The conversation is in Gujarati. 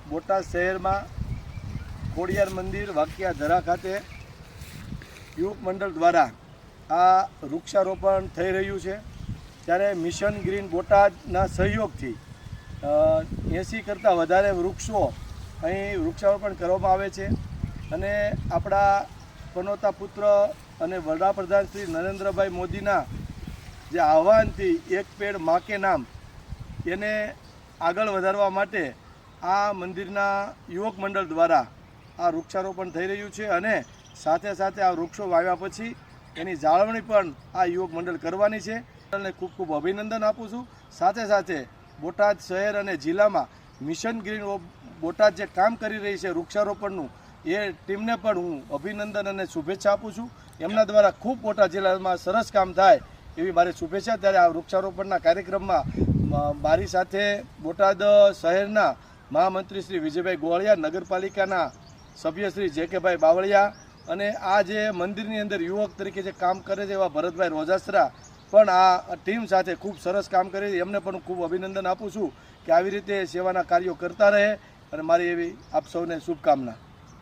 બોટાદ શહેરમાં ખોડિયાર મંદિર વાકિયા ધરા ખાતે યુવક મંડળ દ્વારા આ વૃક્ષારોપણ થઈ રહ્યું છે। ત્યારે મિશન ગ્રીન બોટાદના સહયોગથી 80 કરતાં વધારે વૃક્ષો અહીં વૃક્ષારોપણ કરવામાં આવે છે અને આપણા પનોતા પુત્ર અને વડાપ્રધાન શ્રી નરેન્દ્રભાઈ મોદીના જે આહવાનથી એક પેડ માં કે નામ એને આગળ વધારવા માટે આ મંદિરના યુવક મંડળ દ્વારા આ વૃક્ષારોપણ થઈ રહ્યું છે અને સાથે સાથે આ વૃક્ષો વાવ્યા પછી એની જાળવણી પણ આ યુવક મંડળ કરવાની છે। મંડળને ખૂબ ખૂબ અભિનંદન આપું છું। સાથે સાથે બોટાદ શહેર અને જિલ્લામાં મિશન ગ્રીન બોટાદ જે કામ કરી રહી છે વૃક્ષારોપણનું એ ટીમને પણ હું અભિનંદન અને શુભેચ્છા આપું છું। એમના દ્વારા ખૂબ બોટાદ જિલ્લામાં સરસ કામ થાય એવી મારી શુભેચ્છા। ત્યારે આ વૃક્ષારોપણના કાર્યક્રમમાં મારી સાથે બોટાદ શહેરના મહામંત્રી શ્રી વિજયભાઈ ગોળિયા, નગરપાલિકાના સભ્ય શ્રી જે.કે.ભાઈ બાવળિયા અને આ જે મંદિરની અંદર યુવક તરીકે જે કામ કરે છે એવા ભરતભાઈ રોજાસરા પણ આ ટીમ સાથે ખૂબ સરસ કામ કરે છે। એમને પણ ખૂબ અભિનંદન આપું છું કે આવી રીતે સેવાના કાર્યો કરતા રહે અને મારી એવી આપ સૌને શુભકામના।